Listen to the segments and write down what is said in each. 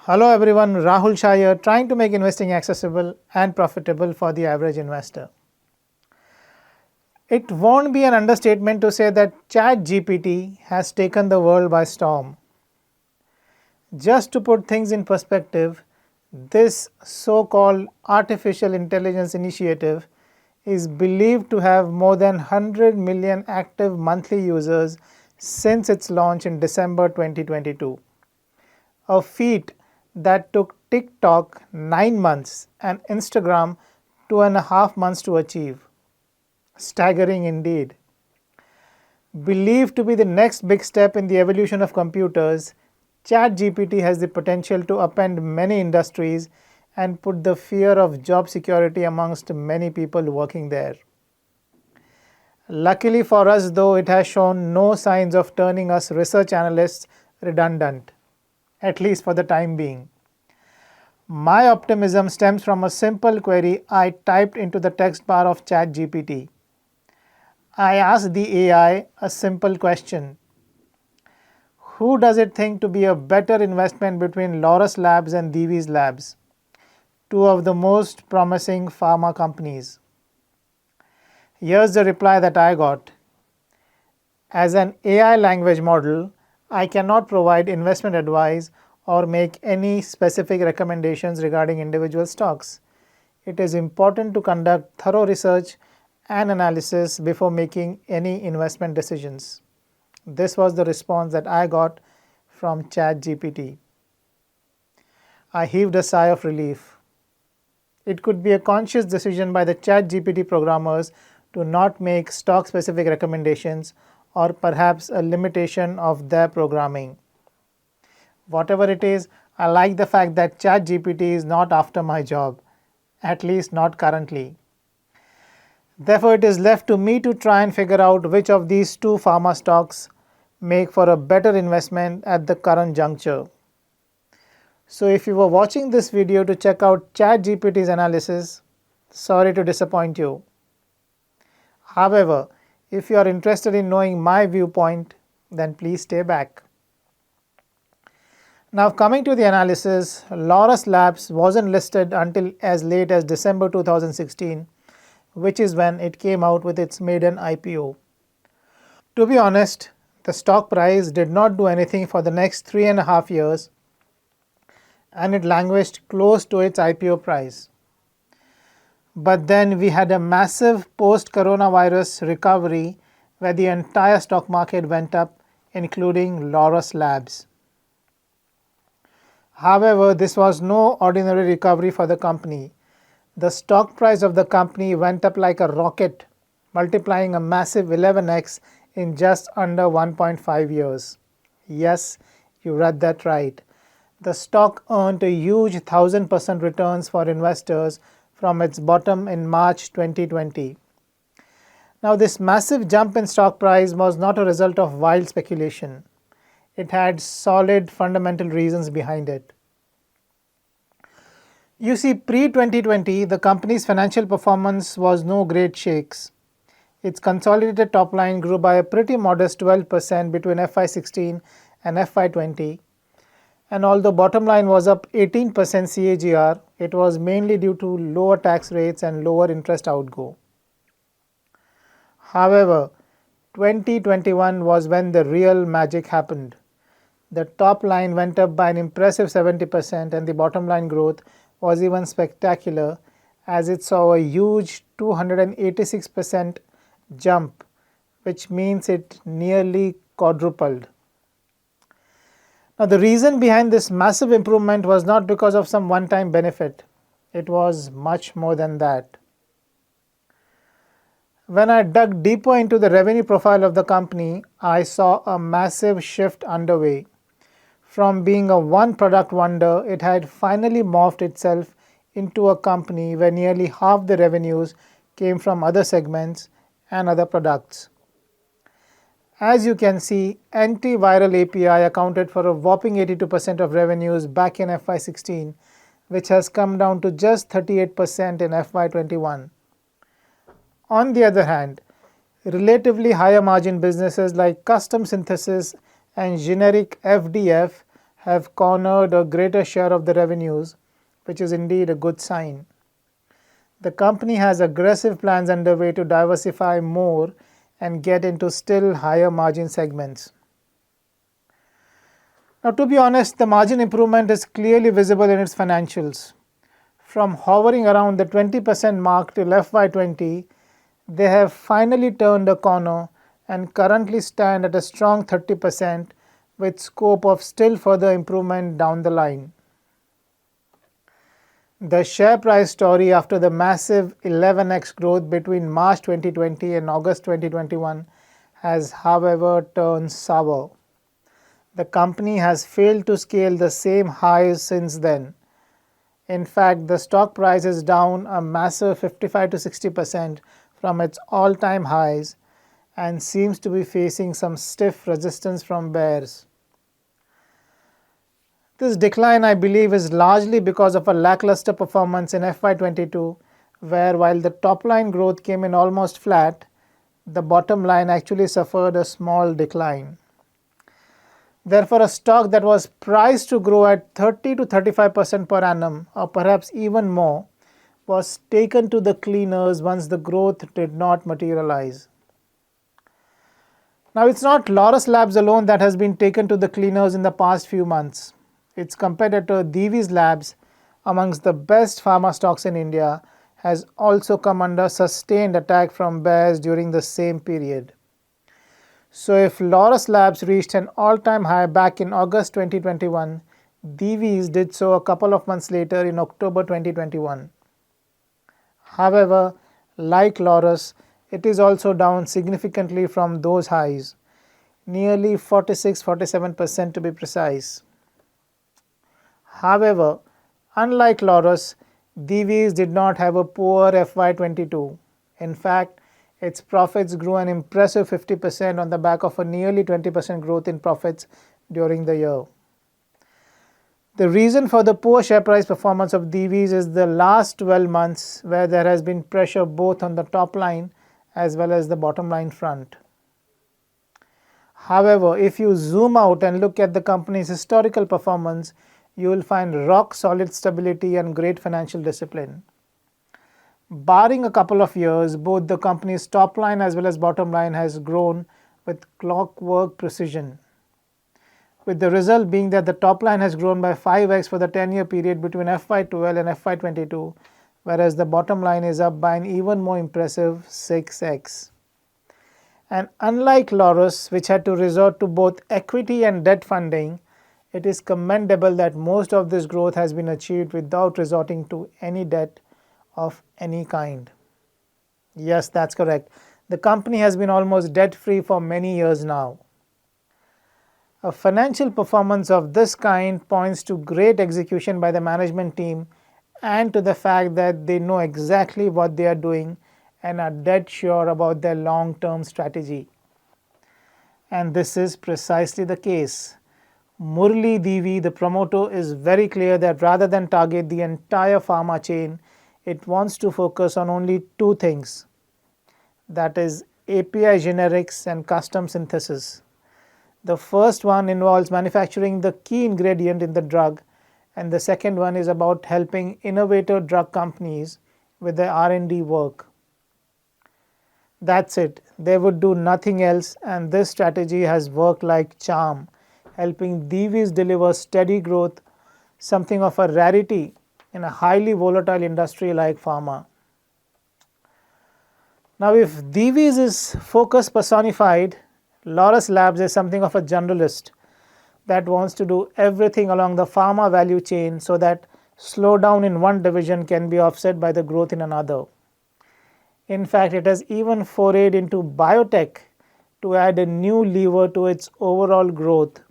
Hello everyone, Rahul Shah here, trying to make investing accessible and profitable for the average investor. It won't be an understatement to say that ChatGPT has taken the world by storm. Just to put things in perspective, this so-called artificial intelligence initiative is believed to have more than 100 million active monthly users since its launch in December 2022. A feat that took TikTok 9 months and Instagram 2.5 months to achieve. Staggering indeed. Believed to be the next big step in the evolution of computers, ChatGPT has the potential to upend many industries and put the fear of job security amongst many people working there. Luckily for us, though, it has shown no signs of turning us research analysts redundant, at least for the time being. My optimism stems from a simple query I typed into the text bar of ChatGPT. I asked the AI a simple question. Who does it think to be a better investment between Laurus Labs and Divis Labs, two of the most promising pharma companies? Here's the reply that I got. As an AI language model, I cannot provide investment advice or make any specific recommendations regarding individual stocks. It is important to conduct thorough research and analysis before making any investment decisions. This was the response that I got from ChatGPT. I heaved a sigh of relief. It could be a conscious decision by the ChatGPT programmers to not make stock-specific recommendations, or perhaps a limitation of their programming. Whatever it is, I like the fact that ChatGPT is not after my job, at least not currently. Therefore, it is left to me to try and figure out which of these two pharma stocks make for a better investment at the current juncture. So if you were watching this video to check out ChatGPT's analysis, sorry to disappoint you. However, if you are interested in knowing my viewpoint, then please stay back. Now coming to the analysis, Laurus Labs wasn't listed until as late as December 2016, which is when it came out with its maiden IPO. To be honest, the stock price did not do anything for the next 3.5 years, and it languished close to its IPO price. But then we had a massive post-coronavirus recovery where the entire stock market went up, including Laurus Labs. However, this was no ordinary recovery for the company. The stock price of the company went up like a rocket, multiplying a massive 11x in just under 1.5 years. Yes, you read that right. The stock earned a huge 1000% returns for investors from its bottom in March 2020. Now, this massive jump in stock price was not a result of wild speculation. It had solid fundamental reasons behind it. You see, pre-2020, the company's financial performance was no great shakes. Its consolidated top line grew by a pretty modest 12% between FY16 and FY20. And although bottom line was up 18% CAGR, it was mainly due to lower tax rates and lower interest outgo. However, 2021 was when the real magic happened. The top line went up by an impressive 70% and the bottom line growth was even spectacular, as it saw a huge 286% jump, which means it nearly quadrupled. Now, the reason behind this massive improvement was not because of some one-time benefit. It was much more than that. When I dug deeper into the revenue profile of the company, I saw a massive shift underway. From being a one-product wonder, it had finally morphed itself into a company where nearly half the revenues came from other segments and other products. As you can see, antiviral API accounted for a whopping 82% of revenues back in FY16, which has come down to just 38% in FY21. On the other hand, relatively higher margin businesses like custom synthesis and generic FDF have cornered a greater share of the revenues, which is indeed a good sign. The company has aggressive plans underway to diversify more and get into still higher margin segments. Now, to be honest, the margin improvement is clearly visible in its financials. From hovering around the 20% mark till FY20, they have finally turned a corner and currently stand at a strong 30% with scope of still further improvement down the line. The share price story after the massive 11x growth between March 2020 and August 2021 has, however, turned sour. The company has failed to scale the same highs since then. In fact, the stock price is down a massive 55 to 60% from its all-time highs and seems to be facing some stiff resistance from bears. This decline, I believe, is largely because of a lackluster performance in FY22, where while the top-line growth came in almost flat, the bottom line actually suffered a small decline. Therefore, a stock that was priced to grow at 30 to 35% per annum, or perhaps even more, was taken to the cleaners once the growth did not materialize. Now, it's not Laurus Labs alone that has been taken to the cleaners in the past few months. Its competitor Divi's Labs, amongst the best pharma stocks in India, has also come under sustained attack from bears during the same period. So if Laurus Labs reached an all-time high back in August 2021, Divi's did so a couple of months later in October 2021. However, like Laurus, it is also down significantly from those highs, nearly 46-47% to be precise. However, unlike Laurus, Divi's did not have a poor FY22. In fact, its profits grew an impressive 50% on the back of a nearly 20% growth in profits during the year. The reason for the poor share price performance of Divi's is the last 12 months, where there has been pressure both on the top line as well as the bottom line front. However, if you zoom out and look at the company's historical performance, you will find rock solid stability and great financial discipline. Barring a couple of years, both the company's top line as well as bottom line has grown with clockwork precision, with the result being that the top line has grown by 5x for the 10-year period between FY12 and FY22, whereas the bottom line is up by an even more impressive 6x. And unlike Laurus, which had to resort to both equity and debt funding, it is commendable that most of this growth has been achieved without resorting to any debt of any kind. Yes, that's correct. The company has been almost debt-free for many years now. A financial performance of this kind points to great execution by the management team and to the fact that they know exactly what they are doing and are dead sure about their long-term strategy. And this is precisely the case. Murli Divi, the promoter, is very clear that rather than target the entire pharma chain, it wants to focus on only two things, that is API generics and custom synthesis. The first one involves manufacturing the key ingredient in the drug, and the second one is about helping innovative drug companies with their R&D work. That's it. They would do nothing else, and this strategy has worked like charm, helping Divi's deliver steady growth, something of a rarity in a highly volatile industry like pharma. Now, if Divi's is focus personified, Laurus Labs is something of a generalist that wants to do everything along the pharma value chain so that slowdown in one division can be offset by the growth in another. In fact, it has even forayed into biotech to add a new lever to its overall growth.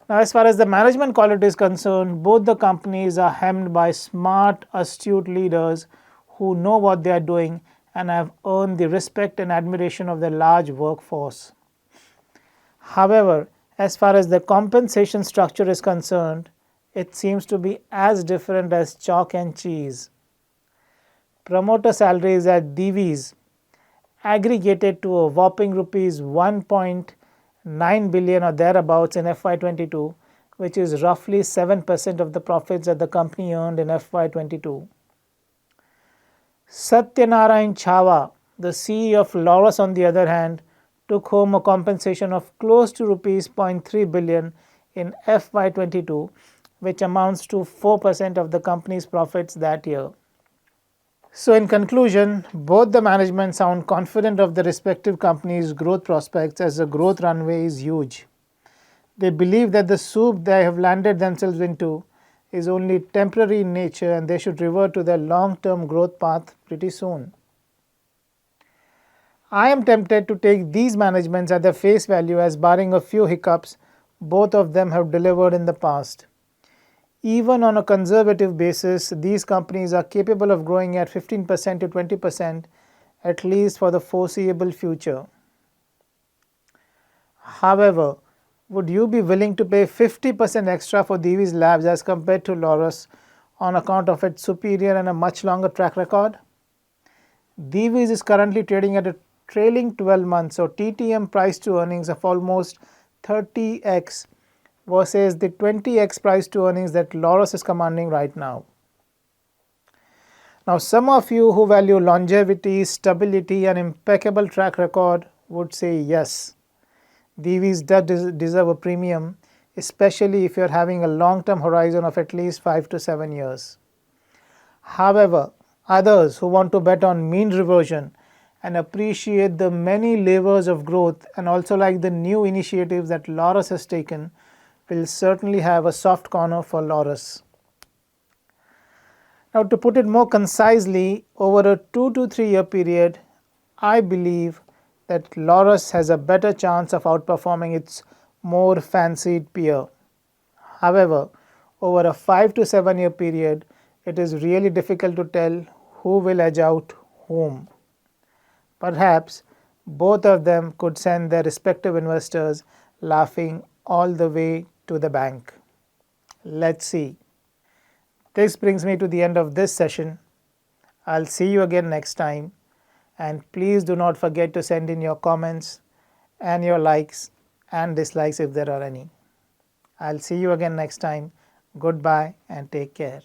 Now, as far as the management quality is concerned, both the companies are hemmed by smart, astute leaders who know what they are doing and have earned the respect and admiration of their large workforce. However, as far as the compensation structure is concerned, it seems to be as different as chalk and cheese. Promoter salaries at Divi's aggregated to a whopping rupees 1.9 9 billion or thereabouts in FY22, which is roughly 7% of the profits that the company earned in FY22. Satyanarayan Chava, the CEO of Laurus, on the other hand, took home a compensation of close to rupees 0.3 billion in FY22, which amounts to 4% of the company's profits that year. So in conclusion, both the management sound confident of the respective companies' growth prospects as the growth runway is huge. They believe that the soup they have landed themselves into is only temporary in nature and they should revert to their long-term growth path pretty soon. I am tempted to take these managements at their face value as barring a few hiccups, both of them have delivered in the past. Even on a conservative basis, these companies are capable of growing at 15% to 20% at least for the foreseeable future. However, would you be willing to pay 50% extra for Divi's labs as compared to Laurus on account of its superior and a much longer track record? Divi's is currently trading at a trailing 12 months or TTM price to earnings of almost 30x versus the 20x price to earnings that Laurus is commanding right now. Now, some of you who value longevity, stability, and impeccable track record would say yes, Divi's does deserve a premium, especially if you're having a long-term horizon of at least 5 to 7 years. However, others who want to bet on mean reversion and appreciate the many levers of growth and also like the new initiatives that Laurus has taken will certainly have a soft corner for Laurus. Now, to put it more concisely, over a 2 to 3 year period, I believe that Laurus has a better chance of outperforming its more fancied peer. However, over a 5 to 7 year period, it is really difficult to tell who will edge out whom. Perhaps both of them could send their respective investors laughing all the way to the bank. Let's see. This brings me to the end of this session. I'll see you again next time, and please do not forget to send in your comments and your likes and dislikes if there are any. I'll see you again next time. Goodbye and take care.